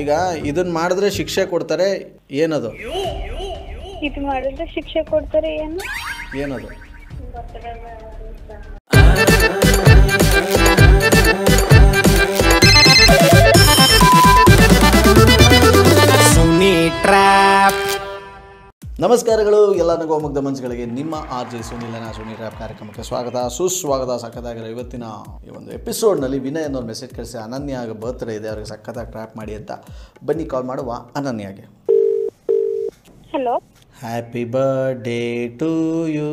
ಈಗ ಇದನ್ನ ಮಾಡಿದ್ರೆ ಶಿಕ್ಷೆ ಕೊಡ್ತಾರೆ, ಏನದು? ಇದು ಮಾಡಿದ್ರೆ ಶಿಕ್ಷೆ ಕೊಡ್ತಾರೆ, ಏನದು? ನಮಸ್ಕಾರಗಳು ಎಲ್ಲ ನಗೋ ಮುಗ್ಧ ಮನಸ್ಸುಗಳಿಗೆ. ನಿಮ್ಮ RJ ಸುನಿಲನ ಸುನಿ ರ್ಯಾಪ್ ಕಾರ್ಯಕ್ರಮಕ್ಕೆ ಸ್ವಾಗತ, ಸುಸ್ವಾಗತ. ಸಕ್ಕತ್ತಾಗಿರೋ ಇವತ್ತಿನ ಈ ಒಂದು ಎಪಿಸೋಡ್ನಲ್ಲಿ ವಿನಯ್ ಅನ್ನೋರು ಮೆಸೇಜ್ ಕಳಿಸಿ ಅನನ್ಯಾಗ ಬರ್ತ್ಡೇ ಇದೆ, ಅವ್ರಿಗೆ ಸಕ್ಕತ್ತಾಗಿ ಟ್ರ್ಯಾಪ್ ಮಾಡಿ ಅಂತ. ಬನ್ನಿ ಕಾಲ್ ಮಾಡುವ ಅನನ್ಯಾಗೆ. Hello. Happy birthday to you,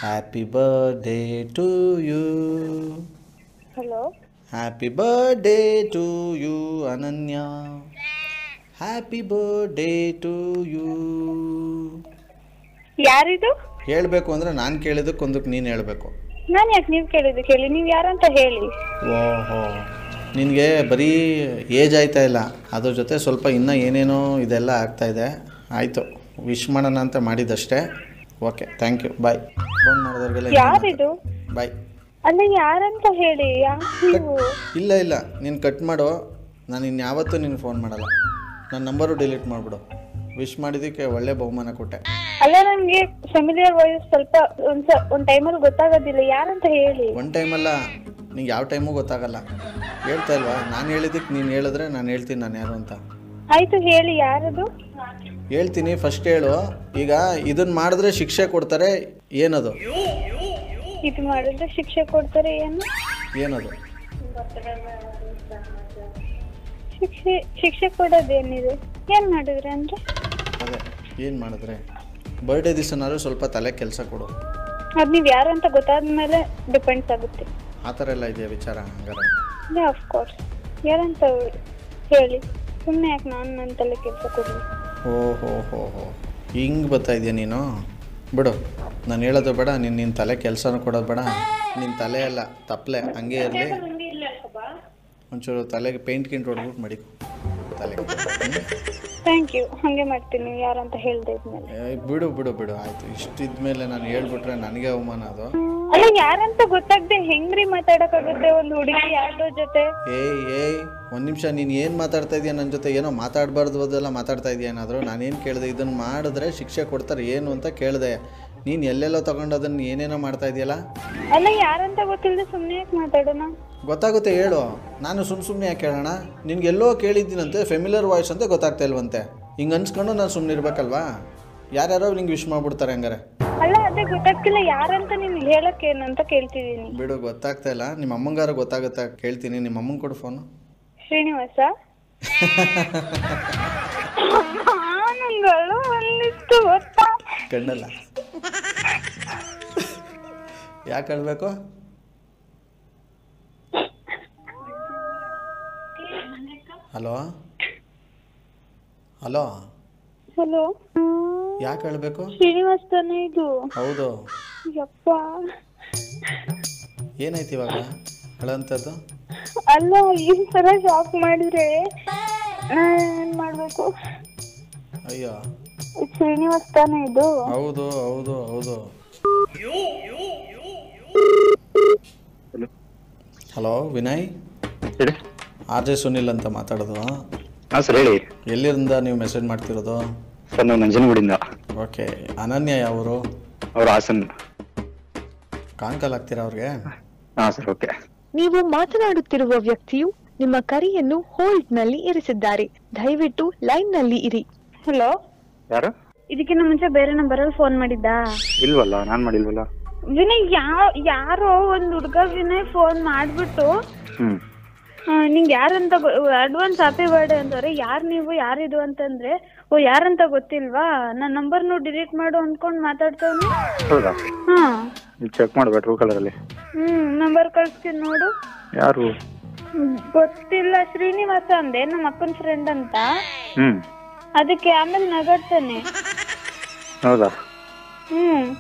happy birthday to you, hello. Happy birthday to you Ananya, happy birthday to you. ಯಾರಿದು? ಹೇಳಬೇಕು ಅಂದರೆ ನಾನು ಕೇಳಿದ್ದಕ್ಕೊಂದಕ್ಕೆ ನೀನು ಹೇಳಬೇಕು. ನಾನು ಯಾಕೆ ನೀವು ಕೇಳಿದ್ದು ಕೇಳಿ, ನೀವು ಯಾರಂತ ಹೇಳಿ. ಓಹೋ, ನಿನಗೆ ಬರೀ ಏಜ್ ಆಯ್ತಾ ಇಲ್ಲ, ಅದ್ರ ಜೊತೆ ಸ್ವಲ್ಪ ಇನ್ನೂ ಏನೇನೋ ಇದೆಲ್ಲ ಆಗ್ತಾಯಿದೆ. ಆಯಿತು, ವಿಶ್ ಮಾಡೋಣ ಅಂತ ಮಾಡಿದ್ದಷ್ಟೇ. Okay, thank you, bye. Phone ಮಾಡಿದವ್ರಿಗೆಲ್ಲ ಯಾರಿದು? ಬಾಯ್. ಅಲ್ಲ, ಯಾರಂತ ಹೇಳಿ. ನೀವು ಇಲ್ಲ ಇಲ್ಲ, ನೀನು ಕಟ್ ಮಾಡು. ನಾನು ಇನ್ಯಾವತ್ತೂ ನಿನ್ಗೆ ಫೋನ್ ಮಾಡಲ್ಲ. ನನ್ನ ನಂಬರು ಡಿಲೀಟ್ ಮಾಡಿಬಿಡು. ವಿಶ್ ಮಾಡಿದ್ದಕ್ಕೆ ಒಳ್ಳೆ ಬಹುಮಾನ ಕೊಟ್ಟೆ. ಅಲ್ಲ, ನನಗೆ ಫೆಮಿಲಿಯರ್ ವಾಯ್ಸ್ ಸ್ವಲ್ಪ ಒಂದು ಟೈಮಲ್ಲಿ ಗೊತ್ತಾಗೋದಿಲ್ಲ. ಯಾರಂತ ಹೇಳಿ. ಒನ್ ಟೈಮಲ್ಲ, ನಿಂಗೆ ಯಾವ ಟೈಮು ಗೊತ್ತಾಗಲ್ಲ. ಹೇಳ್ತಾ ಇಲ್ವಾ, ನಾನು ಹೇಳಿದ್ದಕ್ಕೆ ನೀನು ಹೇಳಿದ್ರೆ ನಾನು ಹೇಳ್ತೀನಿ ನಾನು ಯಾರು ಅಂತ. ಆಯಿತು, ಹೇಳಿ ಯಾರದು. ಹೇಳ್ತೀನಿ, ಫಸ್ಟ್ ಹೇಳು. ಈಗ ಇದನ್ನು ಮಾಡಿದ್ರೆ ಶಿಕ್ಷೆ ಕೊಡ್ತಾರೆ, ಏನದು? ಇದು ಮಾಡಿದ್ರೆ ಶಿಕ್ಷೆ ಕೊಡ್ತಾರೆ, ಏನದು? ಶಿಕ್ಷೆ ಕೊಡೋದೇನಿದೆ? ಏನು ಮಾಡಿದ್ರೆ ಅಂದರೆ? ಅದೇ, ಏನು ಮಾಡಿದ್ರೆ? ಬರ್ಡೇ ದಿವಸನಾದ್ರು ಸ್ವಲ್ಪ ತಲೆ ಕೆಲಸ ಕೊಡು. ಅದು ನೀವು ಯಾರು ಅಂತ ಗೊತ್ತಾದ ಮೇಲೆ ಡಿಪೆಂಡ್ಸ್ ಆಗುತ್ತೆ. ಆ ಥರ ಎಲ್ಲ ಇದೆಯಾ ವಿಚಾರ? ಹಂಗಾರೆ ಆಫ್ಕೋರ್ಸ್. ಯಾರಂತ ಹೇಳಿ, ಸುಮ್ಮನೆ ಯಾಕೆ ನನ್ನ ತಲೆ ಕೆಲಸ ಕೊಡಲಿ. ಓಹೋ ಹೋ ಹೋ, ಹಿಂಗೆ ಬರ್ತಾ ಇದೆಯಾ ನೀನು? ಬಿಡು, ನಾನು ಹೇಳೋದು ಬೇಡ, ನಿನ್ನ ತಲೆ ಕೆಲಸನೂ ಕೊಡೋದು ಬೇಡ. ನಿನ್ನ ತಲೆ ಎಲ್ಲ ತಪ್ಪಲೆ ಹಂಗೆ ಇರಲಿ. ಒಂಚೂರು ತಲೆಗೆ ಪೇಂಟ್ ಗಿಂಟ್ ಹೊಡ್ಬಿಟ್ಟು ಮಾಡಿ ತಲೆಗೆ. ಥ್ಯಾಂಕ್ ಯು, ಹಾಗೆ ಮಾಡ್ತೀನಿ ಯಾರಂತ ಹೇಳ್ದೆ ಇದ್ಮೇಲೆ. ಬಿಡು ಬಿಡು ಬಿಡು, ಆಯಿತು. ಇಷ್ಟಿದ್ಮೇಲೆ ನಾನು ಹೇಳ್ಬಿಟ್ರೆ ನನಗೆ ಅವಮಾನ ಅದು. ಅಲ್ಲ, ಯಾರಂತ ಗೊತ್ತಾಗದೆ ಹೆಂಗ್ರಿ ಮಾತಾಡೋಕ್ಕಾಗುತ್ತೆ ಒಂದು ಹುಡುಗಿ ಯಾರ್ದೋ ಜೊತೆ? ಏಯ್ ಒಂದು ನಿಮಿಷ, ನೀನು ಏನು ಮಾತಾಡ್ತಾ ಇದೀಯ ನನ್ನ ಜೊತೆ? ಏನೋ ಮಾತಾಡಬಾರ್ದು ಅದೆಲ್ಲ ಮಾತಾಡ್ತಾ ಇದೆಯಾ ಏನಾದರೂ? ನಾನೇನು ಕೇಳಿದೆ? ಇದನ್ನು ಮಾಡಿದ್ರೆ ಶಿಕ್ಷೆ ಕೊಡ್ತಾರೆ ಏನು ಅಂತ ಕೇಳಿದೆ. ನೀನು ಎಲ್ಲೆಲ್ಲೋ ತೊಗೊಂಡು ಅದನ್ನು ಏನೇನೋ ಮಾಡ್ತಾ ಇದೆಯಲ್ಲ. ಅಲ್ಲ, ಯಾರಂತ ಗೊತ್ತಿಲ್ಲದೆ ಸುಮ್ಮನೆ ಯಾಕೆ ಮಾತಾಡೋಣ? ಗೊತ್ತಾಗುತ್ತೆ, ಹೇಳು. ನಾನು ಸುಮ್ಮನೆ ಯಾಕೆ ಹೇಳೋಣ? ನಿನ್ಗೆ ಎಲ್ಲೋ ಕೇಳಿದ್ದೀನಂತೆ, ಫೆಮಿಲಿಯರ್ ವಾಯ್ಸ್ ಅಂತ ಗೊತ್ತಾಗ್ತಾ ಇಲ್ವಂತೆ. ಹಿಂಗೆ ಅನ್ಸ್ಕೊಂಡು ನಾನು ಸುಮ್ಮನೆ ಇರ್ಬೇಕಲ್ವಾ? ಯಾರ್ಯಾರೋ ನಿಂಗೆ ವಿಶ್ ಮಾಡ್ಬಿಡ್ತಾರೆ ಹಂಗಾರೆ. ಅಲ್ಲ, ಅದೇ ಗೊತ್ತಾಗ್ತಿಲ್ಲ ಯಾರಂತ ನಿಮ್ಗೆ ಹೇಳಕ್ಕೇನಂತ ಕೇಳ್ತಿದ್ದೀನಿ. ಬಿಡು, ಗೊತ್ತಾಗ್ತಾ ಇಲ್ಲ. ನಿಮ್ಮ ಅಮ್ಮಂಗಾರ ಗೊತ್ತಾಗುತ್ತಾ ಕೇಳ್ತೀನಿ. ನಿಮ್ಮ ಅಮ್ಮಂಗೆ ಕೊಡು ಫೋನು. ಶ್ರೀನಿವಾಸ. ನಂಗಳು ಒಂದಿತ್ತು ಗೊತ್ತಾ? ಕಣ್ಣಲ್ಲ ಯಾಕೆ ಹೇಳ್ಬೇಕು? ಹಲೋ ಹಲೋ ಹಲೋ, ಯಾಕೆ ಹೇಳ್ಬೇಕು? ಶ್ರೀನಿವಾಸ್ ತಾನೇ ಇದು? ಹೌದು. ಯಪ್ಪ, ಏನಾಯ್ತು ಇವಾಗ ಹೇಳೋಂಥದ್ದು? ಅಲ್ಲ, ಈ ಥರ ಶಾಕ್ ಮಾಡಿದ್ರೆ ಏನು ಮಾಡಬೇಕು? ಅಯ್ಯೋ, ಶ್ರೀನಿವಾಸ್ ತಾನೇ ಇದು? ಹೌದು ಹೌದು ಹೌದು. ಹಲೋ ವಿನಯ್, ಹೇಳಿ. RJ ಸುನಿಲ್ ಅಂತ ಮಾತಾಡೋದು. ಹಾಂ ಸರ್, ಹೇಳಿ. ಎಲ್ಲಿಂದ ನೀವು ಮೆಸೇಜ್ ಮಾಡ್ತಿರೋದು? ಸರ್, ನಾವು ನಂಜನಗೂಡಿಂದ. ಓಕೆ, ಅನನ್ಯ ಯಾವರು? ಅವ್ರು ಹಾಸನ್. ಕಾಲ್ ಆಗ್ತೀರಾ ಅವ್ರಿಗೆ? ಹಾಂ ಸರ್, ಓಕೆ. ನೀವು ಮಾತನಾಡುತ್ತಿರುವ ವ್ಯಕ್ತಿಯು ನಿಮ್ಮ ಕರೆಯನ್ನು ಹೋಲ್ಡ್ ನಲ್ಲಿ ಇರಿಸಿದ್ದಾರೆ. ದಯವಿಟ್ಟು ಲೈನ್ ನಲ್ಲಿ ಇರಿ. ಹಲೋ, ಯಾರು? ಇದಕ್ಕಿಂತ ಮುಂಚೆ ಬೇರೆ ನಂಬರಲ್ಲಿ ಫೋನ್ ಮಾಡಿದ್ದಾ? ಇಲ್ವಲ್ಲ, ನಾನು ಮಾಡಿಲ್ವಲ್ಲ. ವಿನಯ್, ಯಾರೋ ಒಂದು ಹುಡುಗ ವಿನಯ್ ಫೋನ್ ಮಾಡ್ಬಿಟ್ಟು ನಿಂಗೆ ಯಾರಂತ ಅಡ್ವಾನ್ಸ್ ಹ್ಯಾಪಿ ಬರ್ಡೇ ಅಂತವ್ರೆ. ಯಾರು ನೀವು, ಯಾರಿದು ಅಂತಂದ್ರೆ, ಓ ಯಾರಂತ ಗೊತ್ತಿಲ್ವಾ, ನನ್ನ ನಂಬರ್ನು ಡಿಲೀಟ್ ಮಾಡು ಅಂದ್ಕೊಂಡು ಮಾತಾಡ್ತವ್ನು. ಹೌದಾ? ಹಾಂ, ಚೆಕ್ ಮಾಡಬೇಕು ಟ್ರೂ ಕಲರಲ್ಲಿ. ನಂಬರ್ ಕಳಿಸ್ತೀನಿ ನೋಡು. ಯಾರು? ಗೊತ್ತಿಲ್ಲ, ಶ್ರೀನಿವಾಸ ಅಂದೆ, ನಮ್ಮ ಅಕ್ಕನ ಫ್ರೆಂಡ್ ಅಂತ. ಅದಕ್ಕೆ ಆಮೇಲೆ ನಗಾಡ್ತಾನೆ. ಹೌದಾ? ಹ್ಮ್,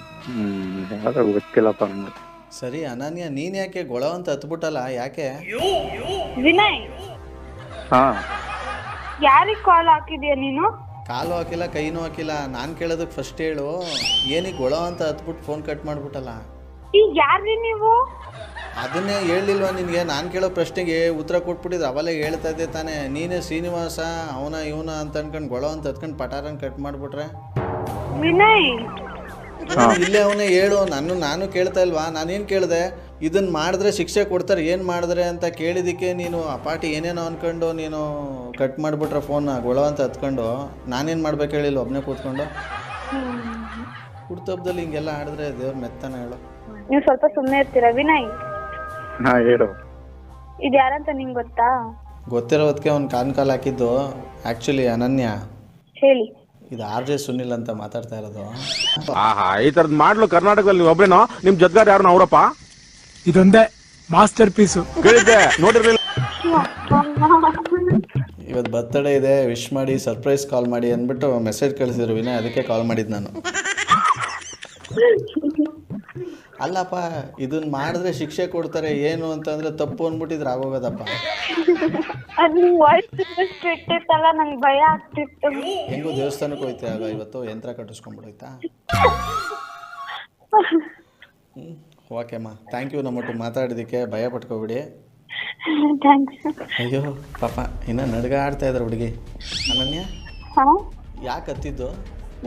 ಯಾವ್ದು ಗೊತ್ತಿಲ್ಲಪ್ಪ ನನಗೆ. ಸರಿ ಅನನ್ಯ, ನೀನು ಯಾಕೆ ಗೊಳ ಅಂತ ಹತ್ಬಿಟ್ಟಲ್ಲ, ಯಾಕೆ? ವಿನಯ್, ಹಾಂ, ಯಾರಿಗೆ ಕಾಲ್ ಹಾಕಿದ್ಯಾ ನೀನು? ಕಾಲು ಹಾಕಿಲ್ಲ, ಕೈನೂ ಹಾಕಿಲ್ಲ. ನಾನು ಕೇಳೋದಕ್ಕೆ ಫಸ್ಟ್ ಹೇಳು. ಏನಕ್ಕೆ ಗೊಳ ಅಂತ ಹತ್ಬಿಟ್ಟು ಫೋನ್ ಕಟ್ ಮಾಡ್ಬಿಟ್ಟಲ್ಲ? ಈಗ ಯಾರ್ರಿ ನೀವು? ಅದನ್ನೇ ಹೇಳಿಲ್ವಾ ನಿನಗೆ? ನಾನು ಕೇಳೋ ಪ್ರಶ್ನೆಗೆ ಉತ್ತರ ಕೊಟ್ಬಿಟ್ಟಿದ್ರೆ ಅವಲೇ ಹೇಳ್ತಾ ಇದ್ದೆ ತಾನೇ. ನೀನೇ ಶ್ರೀನಿವಾಸ ಅವನ ಇವನ ಅಂತ ಅನ್ಕೊಂಡು ಗೊಳೋ ಅಂತ ಹತ್ಕೊಂಡು ಪಟಾರನ್ ಕಟ್ ಮಾಡಿಬಿಟ್ರೆ ವಿನಯ್ ಇಲ್ಲೇ ಅವನೇ ಹೇಳು. ನಾನು ಕೇಳ್ತಾ ಇಲ್ವಾ? ನಾನೇನು ಕೇಳಿದೆ? ಇದನ್ನು ಮಾಡಿದ್ರೆ ಶಿಕ್ಷೆ ಕೊಡ್ತಾರೆ, ಏನು ಮಾಡಿದ್ರೆ ಅಂತ ಕೇಳಿದ್ದಕ್ಕೆ ನೀನು ಆ ಪಾಟಿ ಏನೇನೋ ಅಂದ್ಕೊಂಡು ನೀನು ಕಟ್ ಮಾಡಿಬಿಟ್ರೆ ಫೋನ್ ಗೊಳೋ ಅಂತ ಹತ್ಕೊಂಡು ನಾನೇನು ಮಾಡ್ಬೇಕು ಹೇಳಿಲ್ಲ ಒಬ್ಬನೇ ಕೂತ್ಕೊಂಡು? ಹುಡ್ತಬ್ಬದಲ್ಲಿ ಹಿಂಗೆಲ್ಲ ಆಡಿದ್ರೆ ದೇವ್ರ ಮೆತ್ತನ ಹೇಳು. ನೀವು ಸ್ವಲ್ಪ ಸುಮ್ಮನೆ ಇರ್ತೀರಾ ವಿನಯ್? ಹಾಂ ಹೇಳು. ಇದು ಯಾರಂತ ನಿಂಗೆ ಗೊತ್ತಾ? ಗೊತ್ತಿರೋದಕ್ಕೆ ಅವ್ನು ಕಾಲ್ ಹಾಕಿದ್ದು ಆ್ಯಕ್ಚುಲಿ ಅನನ್ಯ. ಹೇಳಿ. ಇದು RJ ಸುನಿಲ್ ಅಂತ ಮಾತಾಡ್ತಾ ಇರೋದು. ಈ ತರದ್ ಮಾಡ್ಲು ಕರ್ನಾಟಕದಲ್ಲಿ ಒಬ್ರೇನೋ ನಿಮ್ ಜೊತೆಗಾರ ಯಾರು ಅವರಪ್ಪ? ಇದೊಂದೇ ಮಾಸ್ಟರ್ ಪೀಸು. ಕೇಳಿದ್ದೆ, ನೋಡಿರ್ಲಿಲ್ಲ. ಇವತ್ತು ಬರ್ತಡೇ ಇದೆ, ವಿಶ್ ಮಾಡಿ, ಸರ್ಪ್ರೈಸ್ ಕಾಲ್ ಮಾಡಿ ಅಂದ್ಬಿಟ್ಟು ಮೆಸೇಜ್ ಕಳಿಸಿದ್ರು ವಿನಯ್, ಅದಕ್ಕೆ ಕಾಲ್ ಮಾಡಿದ್ದು ನಾನು. ಅಲ್ಲಪ್ಪ, ಇದನ್ನ ಮಾಡಿದ್ರೆ ಶಿಕ್ಷೆ ಕೊಡ್ತಾರೆ ಏನು ಅಂತಂದ್ರೆ ತಪ್ಪು ಅಂದ್ಬಿಟ್ಟಿದ್ರೆ ಆಗೋಗೋದಪ್ಪ. ನಂಗೆ ಭಯ ಆಗ್ತಿತ್ತು. ಹೆಂಗೋ ದೇವಸ್ಥಾನಕ್ಕೆ ಹೋಯ್ತೆ ಆಗ ಇವತ್ತು ಯಂತ್ರ ಕಟ್ಟಿಸ್ಕೊಂಡ್ಬಿಡೋಯ್ತಾ? ಓಕೆಮ್ಮ, ಥ್ಯಾಂಕ್ ಯು ನಮ್ಮೊಟ್ಟು ಮಾತಾಡಿದ್ದಕ್ಕೆ. ಭಯ ಪಟ್ಕೋಬಿಡಿ. ಅಯ್ಯೋ ಪಾಪ ಇನ್ನ ನಡ್ಗ ಆಡ್ತಾ ಇದ್ದಾರೆ ಹುಡುಗಿ. ಅನನ್ಯ ಯಾಕೆ ಹತ್ತಿದ್ದು?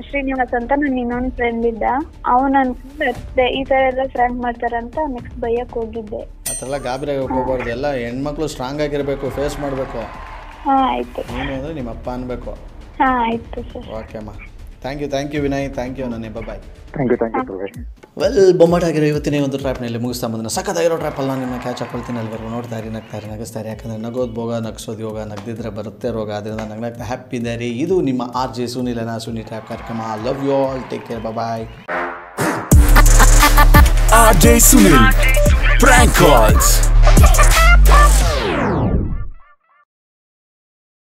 ಶ್ರೀನಿವಾಸ್ ಅಂತ ನನ್ನ ಇನ್ನೊಂದು ಫ್ರೆಂಡ್ ಇದ್ದ, ಅವನು ಅನ್ಕೊಂಡೆ ಈ ತರ ಎಲ್ಲ ಫ್ರೆಂಡ್ ಮಾಡ್ತಾರಂತ ನೆಕ್ಸ್ಟ್ ಬೈಯಕ್ ಹೋಗಿದ್ದೆ. ಆ ಥರ ಎಲ್ಲ ಗಾಬರಿ ಹೋಗ್ಬಾರ್ದು. ಎಲ್ಲ ಹೆಣ್ಮಕ್ಳು ಸ್ಟ್ರಾಂಗ್ ಆಗಿರ್ಬೇಕು, ಫೇಸ್ ಮಾಡಬೇಕು. ಆಯ್ತು. ನೀನು ಅಂದರೆ ನಿಮ್ಮ ಅಪ್ಪ ಅನ್ಬೇಕು. ಆಯ್ತು ಸರ್. ಓಕೆ ಅಮ್ಮ, thank you Vinay, thank you ನನ್ನೇ, bye. Thank you Pravesh. Well, ಬೊಮ್ಮಟಾಗಿರೋ ಇವತ್ತಿನ ಒಂದು ಟ್ರ್ಯಾಪ್ನಲ್ಲಿ ಮುಗಿಸ್ತಾ ಬಂದ ಸಖತ್ತಾಗಿರೋ ಟ್ರ್ಯಾಪಲ್ಲಿ ನಾನು ನಿಮ್ಮನ್ನ ಕ್ಯಾಚ್ ಹಾಕೊಳ್ತೀನಿ. ಅಲ್ಲಿವರೆಗೂ ನೋಡ್ತಾ ಇರಿ, ನಗಿಸ್ತಾರೆ. ಯಾಕಂದರೆ ನಗೋದು ಭೋಗ, ನಗಿಸೋದು ಯೋಗ, ನಗ್ದಿದ್ರೆ ಬರುತ್ತೆ ರೋಗ. ಅದರಿಂದ ನಗ್ನಾಗ್ತಾ ಹ್ಯಾಪಿ ಇದ್ದಾರೆ. ಇದು ನಿಮ್ಮ RJ ಸುನಿಲನ ಸುನಿ ಟ್ರ್ಯಾಪ್ ಕಾರ್ಯಕ್ರಮ. Love you all, take care, bye. RJ Sunil Prank Calls.